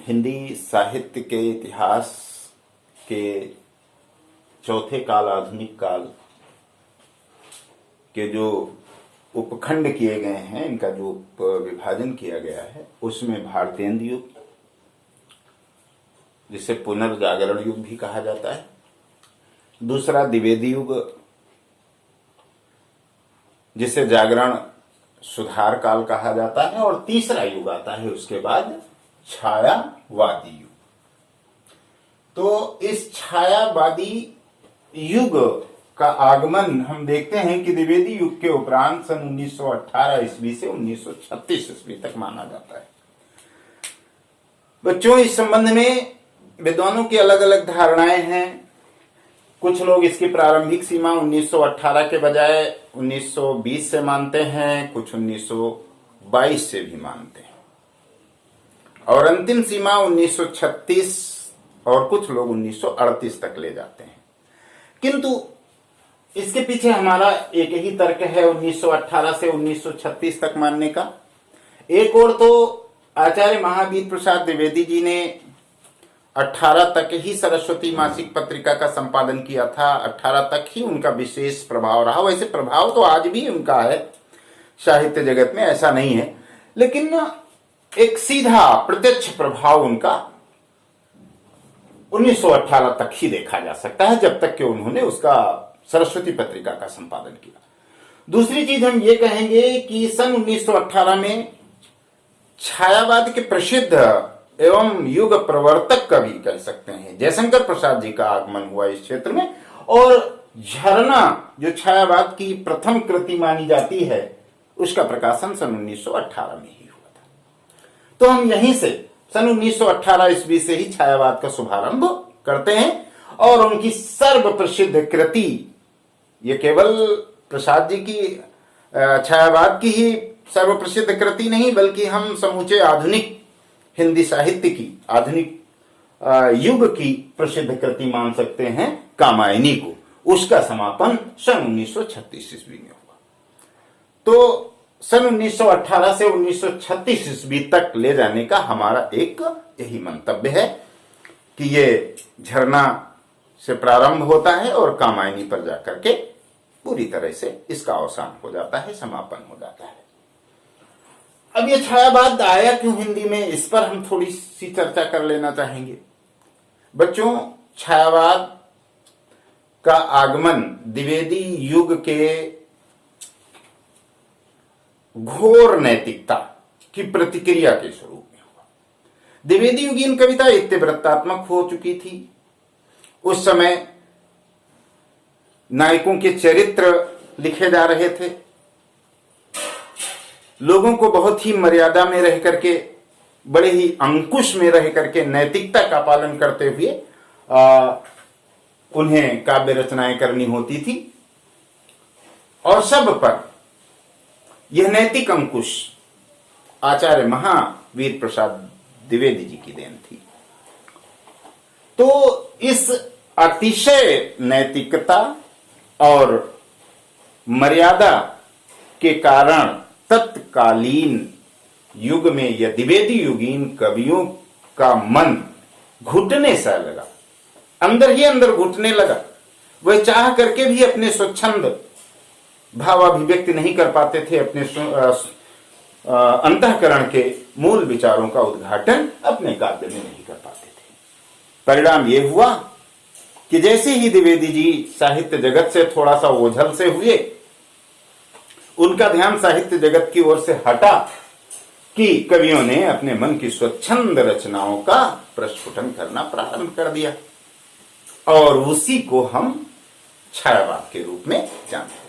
हिंदी साहित्य के इतिहास के चौथे काल आधुनिक काल के जो उपखंड किए गए हैं, इनका जो विभाजन किया गया है, उसमें भारतेंदु युग, जिसे पुनर्जागरण युग भी कहा जाता है, दूसरा द्विवेदी युग जिसे जागरण सुधार काल कहा जाता है, और तीसरा युग आता है उसके बाद छायावादी युग। तो इस छायावादी युग का आगमन हम देखते हैं कि द्विवेदी युग के उपरांत सन 1918 ईस्वी से 1936 ईस्वी तक माना जाता है। बच्चों, इस संबंध में विद्वानों की अलग अलग धारणाएं हैं। कुछ लोग इसकी प्रारंभिक सीमा 1918 के बजाय 1920 से मानते हैं, कुछ 1922 से भी मानते हैं, और अंतिम सीमा 1936 और कुछ लोग 1938 तक ले जाते हैं। किंतु इसके पीछे हमारा एक ही तर्क है 1918 से 1936 तक मानने का। एक और तो आचार्य महावीर प्रसाद द्विवेदी जी ने 18 तक ही सरस्वती मासिक पत्रिका का संपादन किया था, 18 तक ही उनका विशेष प्रभाव रहा। वैसे प्रभाव तो आज भी उनका है साहित्य जगत में, ऐसा नहीं है, लेकिन एक सीधा प्रत्यक्ष प्रभाव उनका 1918 तक ही देखा जा सकता है, जब तक कि उन्होंने उसका सरस्वती पत्रिका का संपादन किया। दूसरी चीज हम ये कहेंगे कि सन 1918 में छायावाद के प्रसिद्ध एवं युग प्रवर्तक कवि कह सकते हैं जयशंकर प्रसाद जी का आगमन हुआ इस क्षेत्र में, और झरना जो छायावाद की प्रथम कृति मानी जाती है, उसका प्रकाशन सन 1918 में ही हुआ था। तो हम यहीं से सन 1918 ईस्वी से ही छायावाद का शुभारंभ करते हैं, और उनकी सर्व प्रसिद्ध कृति, ये केवल प्रसाद जी की छायावाद की ही सर्व प्रसिद्ध कृति नहीं, बल्कि हम समूचे आधुनिक हिंदी साहित्य की, आधुनिक युग की प्रसिद्ध कृति मान सकते हैं कामायनी को। उसका समापन सन 1936 ईस्वी में हुआ। तो सन 1918 से 1936 ईस्वी तक ले जाने का हमारा एक यही मंतव्य है कि ये झरना से प्रारंभ होता है और कामायनी पर जाकर के पूरी तरह से इसका अवसान हो जाता है, समापन हो जाता है। अब ये छायावाद आया क्यों हिंदी में, इस पर हम थोड़ी सी चर्चा कर लेना चाहेंगे। बच्चों, छायावाद का आगमन द्विवेदी युग के घोर नैतिकता की प्रतिक्रिया के स्वरूप में हुआ। द्विवेदी युगीन कविता इत्तेवृत्तात्मक हो चुकी थी। उस समय नायकों के चरित्र लिखे जा रहे थे, लोगों को बहुत ही मर्यादा में रह करके, बड़े ही अंकुश में रह करके, नैतिकता का पालन करते हुए उन्हें काव्य रचनाएं करनी होती थी, और सब पर यह नैतिक अंकुश आचार्य महावीर प्रसाद द्विवेदी जी की देन थी। तो इस अतिशय नैतिकता और मर्यादा के कारण तत्कालीन युग में यह द्विवेदी युगीन कवियों का मन घुटने सा लगा, अंदर ही अंदर घुटने लगा। वह चाह करके भी अपने स्वच्छंद भावाभिव्यक्ति नहीं कर पाते थे, अपने अंतःकरण के मूल विचारों का उद्घाटन अपने काव्य में नहीं कर पाते थे। परिणाम यह हुआ कि जैसे ही द्विवेदी जी साहित्य जगत से थोड़ा सा ओझल से हुए, उनका ध्यान साहित्य जगत की ओर से हटा कि कवियों ने अपने मन की स्वच्छंद रचनाओं का प्रस्फुटन करना प्रारंभ कर दिया, और उसी को हम छायावाद के रूप में जानते हैं।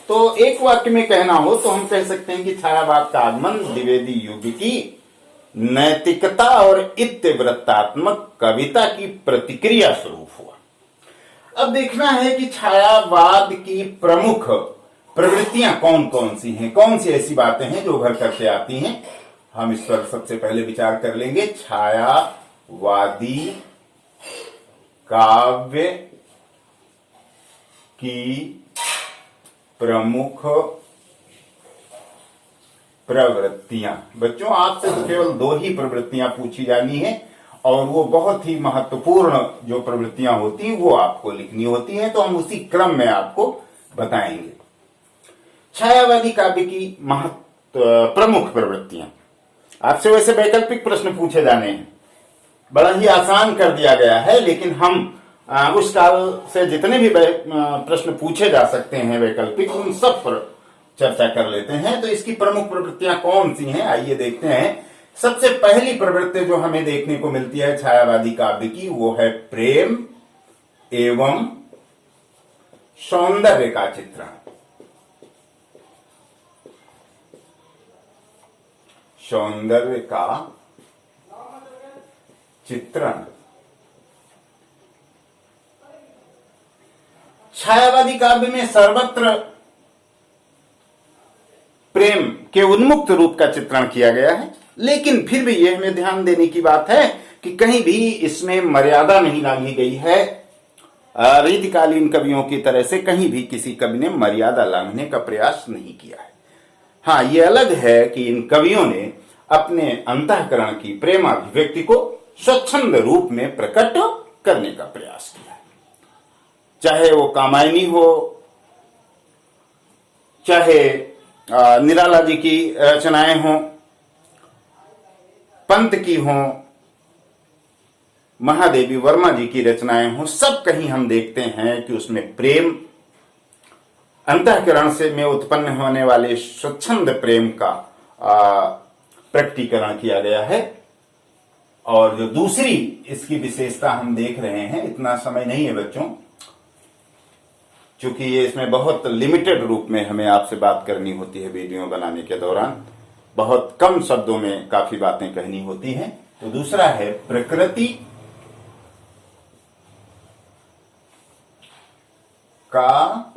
तो एक वाक्य में कहना हो तो हम कह सकते हैं कि छायावाद का आगमन द्विवेदी युग की नैतिकता और इत्तेवृत्तात्मक कविता की प्रतिक्रिया स्वरूप हुआ। अब देखना है कि छायावाद की प्रमुख प्रवृत्तियां कौन कौन सी हैं, कौन सी ऐसी बातें हैं जो उभर करके आती हैं। हम इस पर सबसे पहले विचार कर लेंगे। छायावादी काव्य की प्रमुख प्रवृत्तियां। बच्चों, आपसे तो केवल दो ही प्रवृत्तियां पूछी जानी है, और वो बहुत ही महत्वपूर्ण जो प्रवृत्तियां होती हैं वो आपको लिखनी होती हैं, तो हम उसी क्रम में आपको बताएंगे। छायावादी काव्य की प्रमुख प्रवृत्तियां। आपसे वैसे वैकल्पिक प्रश्न पूछे जाने हैं, बड़ा ही आसान कर दिया गया है, लेकिन हम उस काल से जितने भी प्रश्न पूछे जा सकते हैं वैकल्पिक, उन सब पर चर्चा कर लेते हैं। तो इसकी प्रमुख प्रवृत्तियां कौन सी हैं, आइए देखते हैं। सबसे पहली प्रवृत्ति जो हमें देखने को मिलती है छायावादी काव्य की, वो है प्रेम एवं सौंदर्य का चित्रण। सौंदर्य का चित्रण। छायावादी काव्य में सर्वत्र प्रेम के उन्मुक्त रूप का चित्रण किया गया है, लेकिन फिर भी यह हमें ध्यान देने की बात है कि कहीं भी इसमें मर्यादा नहीं डाली गई है। रीतिकालीन कवियों की तरह से कहीं भी किसी कवि ने मर्यादा लांघने का प्रयास नहीं किया है। हाँ, ये अलग है कि इन कवियों ने अपने अंतःकरण की प्रेमाभिव्यक्ति को स्वच्छंद रूप में प्रकट करने का प्रयास किया है। चाहे वो कामायनी हो, चाहे निराला जी की रचनाएं हों, पंत की हों, महादेवी वर्मा जी की रचनाएं हों, सब कहीं हम देखते हैं कि उसमें प्रेम, अंतःकरण से में उत्पन्न होने वाले स्वच्छंद प्रेम का प्रकटीकरण किया गया है। और जो दूसरी इसकी विशेषता हम देख रहे हैं, इतना समय नहीं है बच्चों, क्योंकि ये इसमें बहुत लिमिटेड रूप में हमें आपसे बात करनी होती है वीडियो बनाने के दौरान, बहुत कम शब्दों में काफी बातें कहनी होती हैं। तो दूसरा है प्रकृति का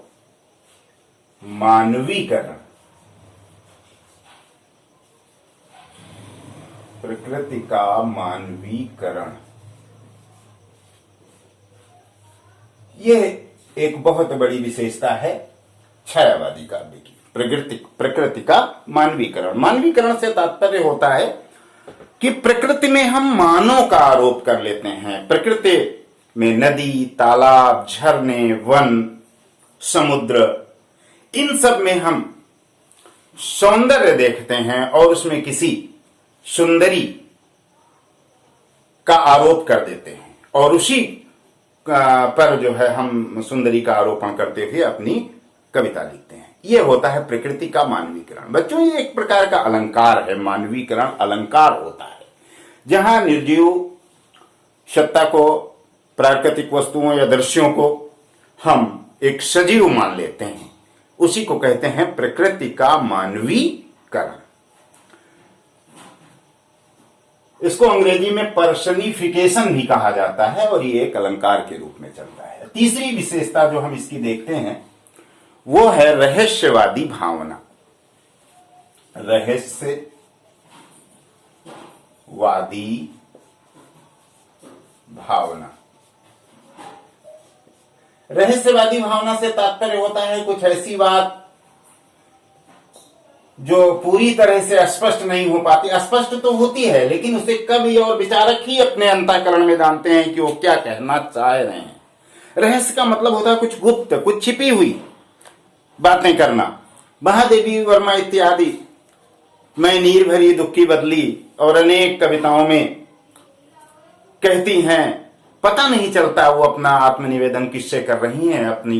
मानवीकरण। प्रकृति का मानवीकरण, यह एक बहुत बड़ी विशेषता है छायावादी काव्य की। प्रकृति का मानवीकरण। मानवीकरण से तात्पर्य होता है कि प्रकृति में हम मानव का आरोप कर लेते हैं। प्रकृति में नदी, तालाब, झरने, वन, समुद्र, इन सब में हम सौंदर्य देखते हैं और उसमें किसी सुंदरी का आरोप कर देते हैं, और उसी पर जो है हम सुंदरी का आरोपण करते हुए अपनी कविता लिखते हैं। यह होता है प्रकृति का मानवीकरण। बच्चों, ये एक प्रकार का अलंकार है। मानवीकरण अलंकार होता है, जहां निर्जीव सत्ता को, प्राकृतिक वस्तुओं या दृश्यों को हम एक सजीव मान लेते हैं, उसी को कहते हैं प्रकृति का मानवीकरण। इसको अंग्रेजी में पर्सनिफिकेशन भी कहा जाता है, और ये एक अलंकार के रूप में चलता है। तीसरी विशेषता जो हम इसकी देखते हैं वो है रहस्यवादी भावना। रहस्यवादी भावना। रहस्यवादी भावना से तात्पर्य होता है कुछ ऐसी बात जो पूरी तरह से स्पष्ट नहीं हो पाती। स्पष्ट तो होती है, लेकिन उसे कवि और विचारक ही अपने अंतःकरण में जानते हैं कि वो क्या कहना चाह रहे हैं। रहस्य का मतलब होता है कुछ गुप्त, कुछ छिपी हुई बातें करना। महादेवी वर्मा इत्यादि मैं नीर भरी दुखी बदली और अनेक कविताओं में कहती हैं, पता नहीं चलता वो अपना आत्मनिवेदन किससे कर रही हैं, अपनी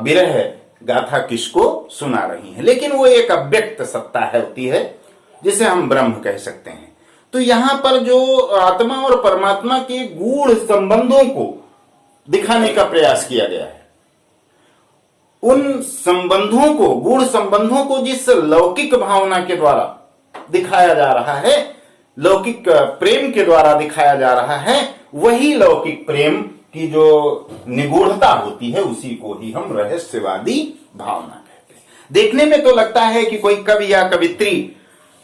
विरह गाथा किसको सुना रही हैं, लेकिन वो एक अव्यक्त सत्ता है होती है जिसे हम ब्रह्म कह सकते हैं। तो यहां पर जो आत्मा और परमात्मा के गूढ़ संबंधों को दिखाने का प्रयास किया गया है, उन संबंधों को, गूढ़ संबंधों को जिस लौकिक भावना के द्वारा दिखाया जा रहा है, लौकिक प्रेम के द्वारा दिखाया जा रहा है, वही लौकिक प्रेम की जो निगूढ़ता होती है उसी को ही हम रहस्यवादी भावना कहते हैं। देखने में तो लगता है कि कोई कवि या कवित्री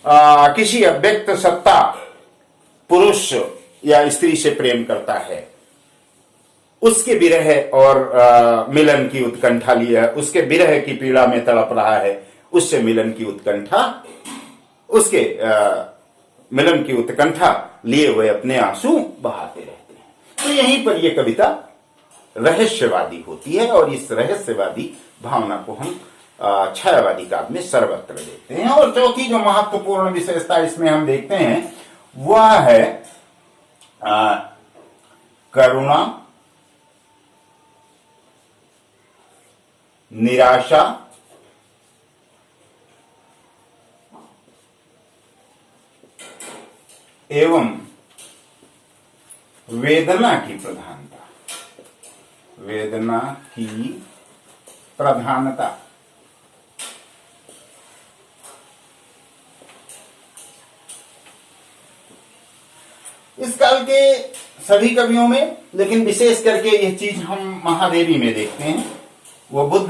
किसी अव्यक्त सत्ता, पुरुष या स्त्री से प्रेम करता है, उसके विरह और मिलन की उत्कंठा लिया, उसके विरह की पीड़ा में तड़प रहा है, उससे मिलन की उत्कंठा उसके मिलन की उत्कंठा लिए हुए अपने आंसू बहाते रहते हैं। तो यहीं पर यह कविता रहस्यवादी होती है और इस रहस्यवादी भावना को हम छायावादी काव्य में सर्वत्र देखते हैं। और चौथी जो महत्वपूर्ण विशेषता इसमें हम देखते हैं वह है करुणा, निराशा एवं वेदना की प्रधानता। वेदना की प्रधानता इस काल के सभी कवियों में, लेकिन विशेष करके यह चीज हम महादेवी में देखते हैं। वो बुद्ध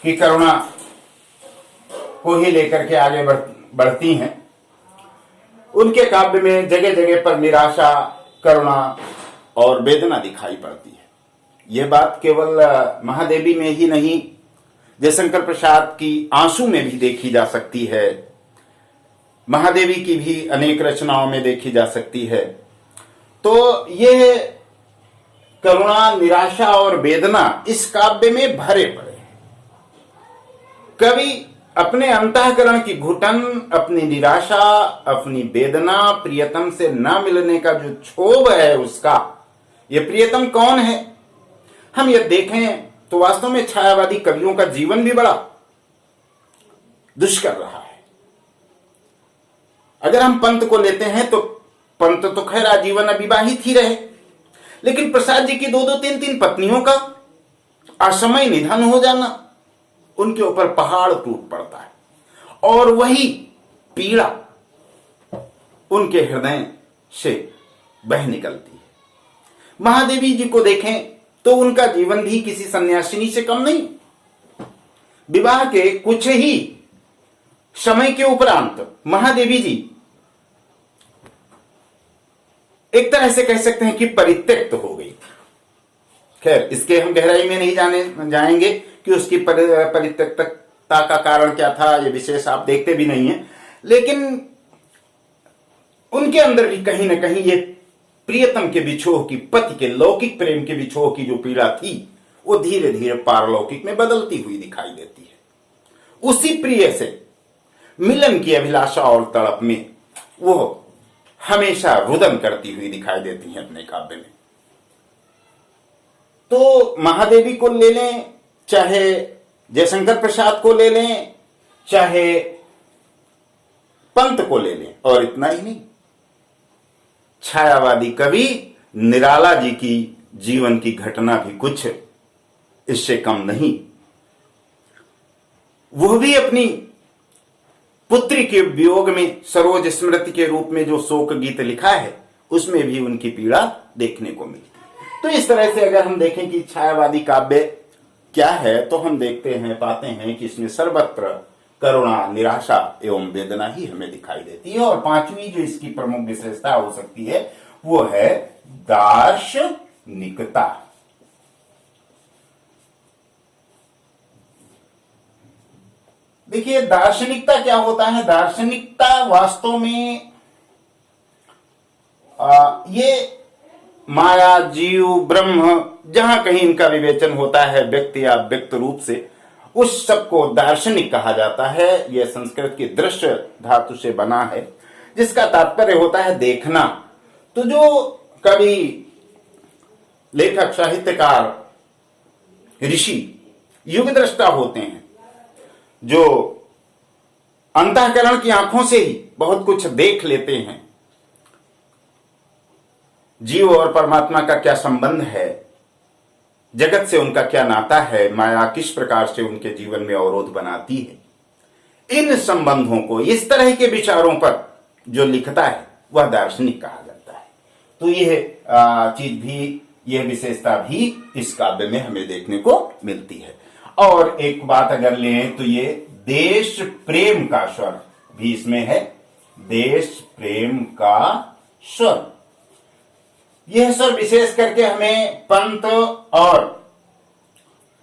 की करुणा को ही लेकर के आगे बढ़ती हैं। उनके काव्य में जगह जगह पर निराशा, करुणा और वेदना दिखाई पड़ती है। यह बात केवल महादेवी में ही नहीं, जयशंकर प्रसाद की आंसू में भी देखी जा सकती है, महादेवी की भी अनेक रचनाओं में देखी जा सकती है। तो यह करुणा, निराशा और वेदना इस काव्य में भरे पड़े हैं। कवि अपने अंतःकरण की घुटन, अपनी निराशा, अपनी वेदना, प्रियतम से न मिलने का जो क्षोभ है उसका, ये प्रियतम कौन है? हम ये देखें तो वास्तव में छायावादी कवियों का जीवन भी बड़ा दुष्कर रहा है। अगर हम पंत को लेते हैं तो पंत तो खैर आजीवन अविवाहित ही रहे, लेकिन प्रसाद जी की 2-2, 3-3 पत्नियों का असमय निधन हो जाना, उनके ऊपर पहाड़ टूट पड़ता है और वही पीड़ा उनके हृदय से बह निकलती है। महादेवी जी को देखें तो उनका जीवन भी किसी सन्यासिनी से कम नहीं। विवाह के कुछ ही समय के उपरांत महादेवी जी एक तरह से कह सकते हैं कि परित्यक्त हो गई। खैर, इसके हम गहराई में नहीं जाएंगे कि उसकी परित्यक्तता का कारण क्या था, ये विशेष आप देखते भी नहीं है। लेकिन उनके अंदर भी कहीं ना कहीं ये प्रियतम के विछोह की, पति के लौकिक प्रेम के विछोह की जो पीड़ा थी, वो धीरे धीरे पारलौकिक में बदलती हुई दिखाई देती है। उसी प्रिय से मिलन की अभिलाषा और तड़प में वो हमेशा रुदन करती हुई दिखाई देती हैं अपने काव्य में। तो महादेवी को ले लें, चाहे जयशंकर प्रसाद को ले लें, चाहे पंत को ले लें, और इतना ही नहीं, छायावादी कवि निराला जी की जीवन की घटना भी कुछ इससे कम नहीं। वह भी अपनी पुत्री के वियोग में सरोज स्मृति के रूप में जो शोक गीत लिखा है, उसमें भी उनकी पीड़ा देखने को मिलती है। तो इस तरह से अगर हम देखें कि छायावादी काव्य क्या है, तो हम देखते हैं, पाते हैं कि इसमें सर्वत्र करुणा, निराशा एवं वेदना ही हमें दिखाई देती है। और पांचवी जो इसकी प्रमुख विशेषता हो सकती है वो है दार्शनिकता। देखिए, दार्शनिकता क्या होता है? दार्शनिकता वास्तव में ये माया, जीव, ब्रह्म, जहां कहीं इनका विवेचन होता है व्यक्ति या व्यक्त रूप से, उस सब को दार्शनिक कहा जाता है। यह संस्कृत की दृश्य धातु से बना है, जिसका तात्पर्य होता है देखना। तो जो कवि, लेखक, साहित्यकार, ऋषि, युग दृष्टा होते हैं, जो अंतःकरण की आंखों से ही बहुत कुछ देख लेते हैं, जीव और परमात्मा का क्या संबंध है, जगत से उनका क्या नाता है, माया किस प्रकार से उनके जीवन में अवरोध बनाती है, इन संबंधों को, इस तरह के विचारों पर जो लिखता है वह दार्शनिक कहा जाता है। तो यह चीज भी, यह विशेषता भी इस काव्य में हमें देखने को मिलती है। और एक बात अगर लें तो ये देश प्रेम का स्वर भी इसमें है। देश प्रेम का स्वर, यह स्वर विशेष करके हमें पंत और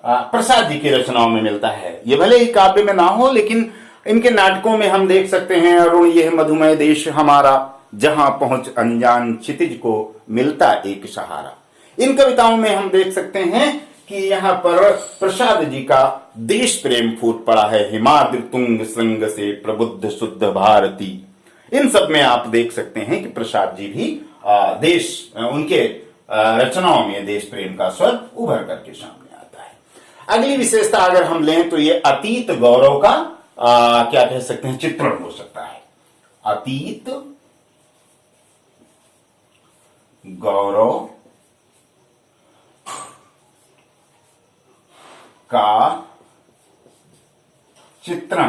प्रसाद जी की रचनाओं में मिलता है। ये भले ही काव्य में ना हो, लेकिन इनके नाटकों में हम देख सकते हैं, अरुण यह मधुमय देश हमारा, जहां पहुंच अनजान क्षितिज को मिलता एक सहारा। इन कविताओं में हम देख सकते हैं कि यहाँ पर प्रसाद जी का देश प्रेम फूट पड़ा है। हिमाद्रि तुंग संग से प्रबुद्ध शुद्ध भारती, इन सब में आप देख सकते हैं कि प्रसाद जी भी उनके रचनाओं में देश प्रेम का स्वर उभर करके सामने आता है। अगली विशेषता अगर हम लें तो ये अतीत गौरव का क्या कह सकते हैं, चित्रण हो सकता है। अतीत गौरव का चित्रण,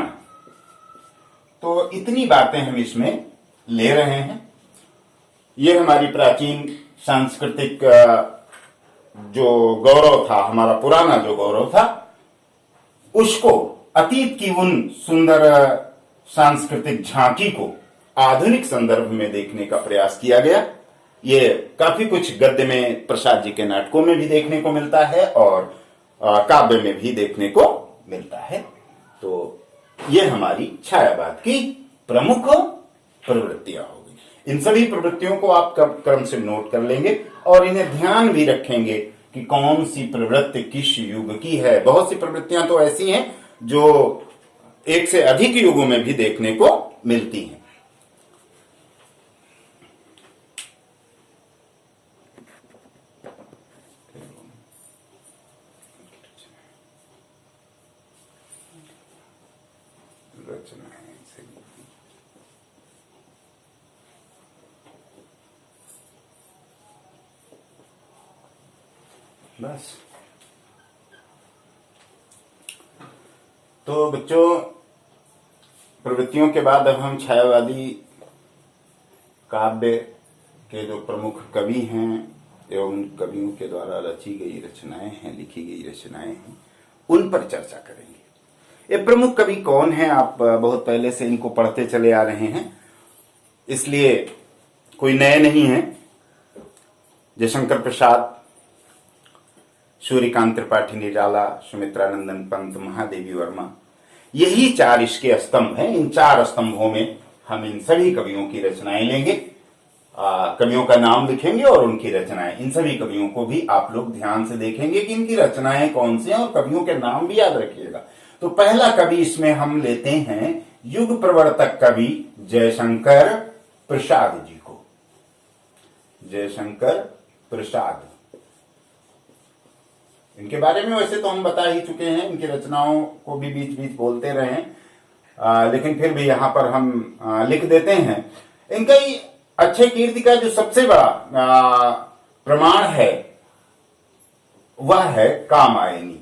तो इतनी बातें हम इसमें ले रहे हैं। यह हमारी प्राचीन सांस्कृतिक जो गौरव था, हमारा पुराना जो गौरव था, उसको अतीत की उन सुंदर सांस्कृतिक झांकी को आधुनिक संदर्भ में देखने का प्रयास किया गया। ये काफी कुछ गद्य में प्रसाद जी के नाटकों में भी देखने को मिलता है और काव्य में भी देखने को मिलता है। तो ये हमारी छायावाद की प्रमुख प्रवृत्तियां होगी। इन सभी प्रवृत्तियों को आप क्रम से नोट कर लेंगे और इन्हें ध्यान भी रखेंगे कि कौन सी प्रवृत्ति किस युग की है। बहुत सी प्रवृत्तियां तो ऐसी हैं जो एक से अधिक युगों में भी देखने को मिलती हैं। बस तो बच्चों, प्रवृत्तियों के बाद अब हम छायावादी काव्य के जो प्रमुख कवि हैं एवं कवियों के द्वारा रची गई रचनाएं हैं, लिखी गई रचनाएं हैं, उन पर चर्चा करेंगे। ये प्रमुख कवि कौन हैं? आप बहुत पहले से इनको पढ़ते चले आ रहे हैं, इसलिए कोई नए नहीं है। जयशंकर प्रसाद, सूर्यकांत त्रिपाठी निराला, सुमित्रानंदन पंत, महादेवी वर्मा, यही चार इसके स्तंभ हैं। इन चार स्तंभों में हम इन सभी कवियों की रचनाएं लेंगे, कवियों का नाम लिखेंगे और उनकी रचनाएं। इन सभी कवियों को भी आप लोग ध्यान से देखेंगे कि इनकी रचनाएं कौन सी हैं और कवियों के नाम भी याद रखिएगा। तो पहला कवि इसमें हम लेते हैं युग प्रवर्तक कवि जयशंकर प्रसाद जी को। जयशंकर प्रसाद, इनके बारे में वैसे तो हम बता ही चुके हैं, इनकी रचनाओं को भी बीच बीच बोलते रहे, लेकिन फिर भी यहां पर हम लिख देते हैं। इनका अच्छे कीर्ति का जो सबसे बड़ा प्रमाण है वह है कामायनी।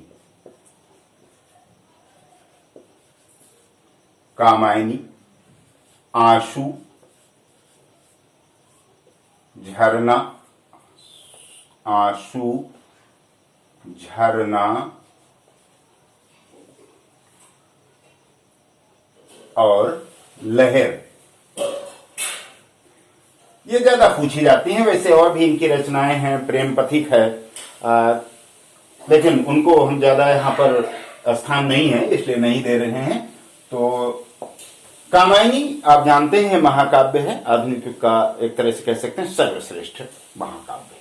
कामायनी, आंसू, झरना, आंसू, झरना और लहर, ये ज्यादा पूछी जाती हैं। वैसे और भी इनकी रचनाएं हैं, प्रेम पथिक है, लेकिन उनको हम ज्यादा यहाँ पर स्थान नहीं है इसलिए नहीं दे रहे हैं। तो कामायनी आप जानते हैं महाकाव्य है, आधुनिक युग का एक तरह से कह सकते हैं सर्वश्रेष्ठ महाकाव्य है।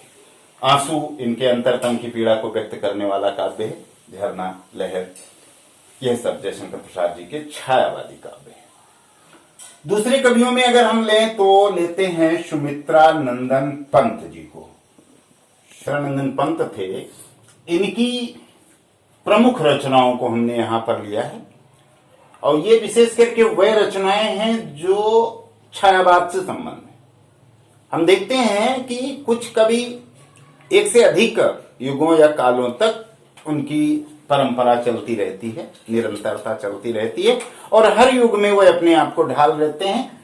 आंसू इनके अंतरतम की पीड़ा को व्यक्त करने वाला काव्य है। झरना, लहर, यह सब जयशंकर प्रसाद जी के छायावादी काव्य हैं। दूसरे कवियों में अगर हम लें तो लेते हैं सुमित्रानंदन पंत जी को। सुमित्रानंदन पंत थे, इनकी प्रमुख रचनाओं को हमने यहां पर लिया है और ये विशेष करके वह रचनाएं हैं जो छायावाद से संबंध है। हम देखते हैं कि कुछ कवि एक से अधिक युगों या कालों तक उनकी परंपरा चलती रहती है, निरंतरता चलती रहती है और हर युग में वो अपने आप को ढाल रहते हैं।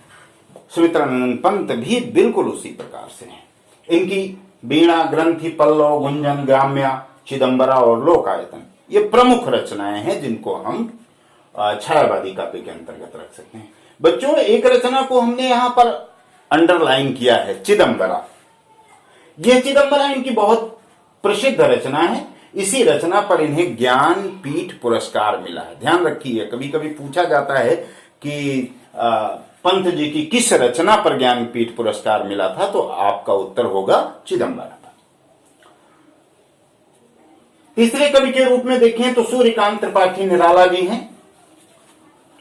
सुमित्रानंदन पंत भी बिल्कुल उसी प्रकार से हैं। इनकी वीणा, ग्रंथि, पल्लव, गुंजन, ग्राम्या, चिदंबरा और लोकायतन, ये प्रमुख रचनाएं हैं जिनको हम छायावादी काव्य के अंतर्गत रख सकते हैं। बच्चों, एक रचना को हमने यहां पर अंडरलाइन किया है, चिदंबरा। यह चिदंबरा इनकी बहुत प्रसिद्ध रचना है। इसी रचना पर इन्हें ज्ञान पीठ पुरस्कार मिला है। ध्यान रखिए, कभी कभी पूछा जाता है कि पंत जी की किस रचना पर ज्ञानपीठ पुरस्कार मिला था, तो आपका उत्तर होगा चिदंबरम। तीसरे कवि के रूप में देखें तो सूर्यकांत त्रिपाठी निराला जी हैं।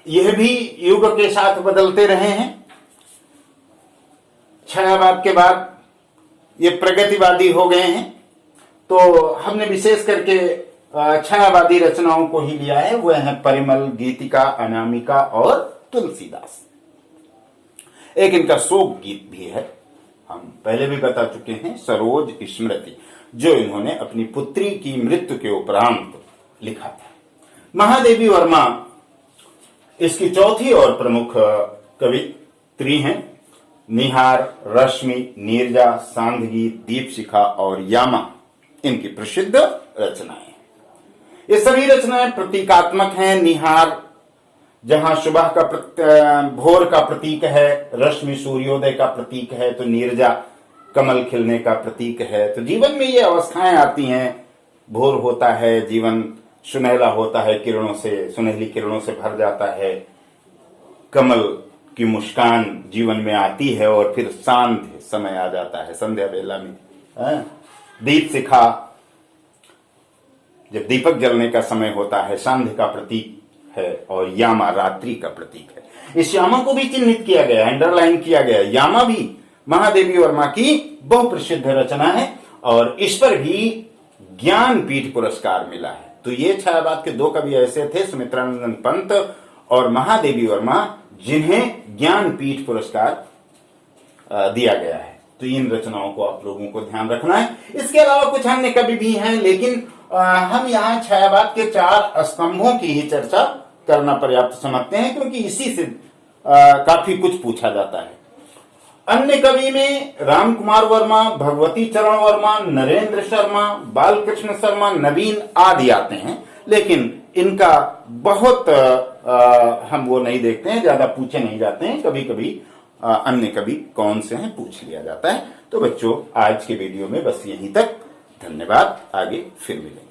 यह भी युग के साथ बदलते रहे हैं। छायावाद के बाद ये प्रगतिवादी हो गए हैं, तो हमने विशेष करके छायावादी रचनाओं को ही लिया है। वह है परिमल, गीतिका, अनामिका और तुलसीदास। एक इनका शोक गीत भी है, हम पहले भी बता चुके हैं, सरोज स्मृति, जो इन्होंने अपनी पुत्री की मृत्यु के उपरांत लिखा था। महादेवी वर्मा इसकी चौथी और प्रमुख कवित्री हैं। निहार, रश्मि, नीरजा, सांदगी, दीपशिखा और यामा इनकी प्रसिद्ध रचनाएं। ये सभी रचनाएं प्रतीकात्मक हैं। निहार जहां सुबह का भोर का प्रतीक है, रश्मि सूर्योदय का प्रतीक है, तो नीरजा कमल खिलने का प्रतीक है। तो जीवन में ये अवस्थाएं आती हैं, भोर होता है, जीवन सुनहला होता है, किरणों से, सुनहली किरणों से भर जाता है, कमल की मुस्कान जीवन में आती है और फिर शांत समय आ जाता है संध्या बेला में। दीपशिखा, जब दीपक जलने का समय होता है, सांध्य का प्रतीक है, और यामा रात्रि का प्रतीक है। इस यामा को भी चिन्हित किया गया, अंडरलाइन किया गया। यामा भी महादेवी वर्मा की बहुप्रसिद्ध रचना है और इस पर भी ज्ञानपीठ पुरस्कार मिला है। तो ये छायावाद के दो कवि ऐसे थे, सुमित्रानंद पंत और महादेवी वर्मा, जिन्हें ज्ञानपीठ पुरस्कार दिया गया है। तो इन रचनाओं को आप लोगों को ध्यान रखना है। इसके अलावा कुछ अन्य कवि भी हैं, लेकिन हम यहाँ छायावाद के 4 स्तंभों की ही चर्चा करना पर्याप्त समझते हैं, क्योंकि इसी से काफी कुछ पूछा जाता है। अन्य कवि में राम कुमार वर्मा, भगवती चरण वर्मा, नरेंद्र शर्मा, बालकृष्ण शर्मा, नवीन आदि आते हैं, लेकिन इनका बहुत हम वो नहीं देखते हैं, ज्यादा पूछे नहीं जाते हैं। कभी कभी अन्य कवि कौन से हैं पूछ लिया जाता है। तो बच्चों, आज के वीडियो में बस यहीं तक। धन्यवाद, आगे फिर मिलेंगे।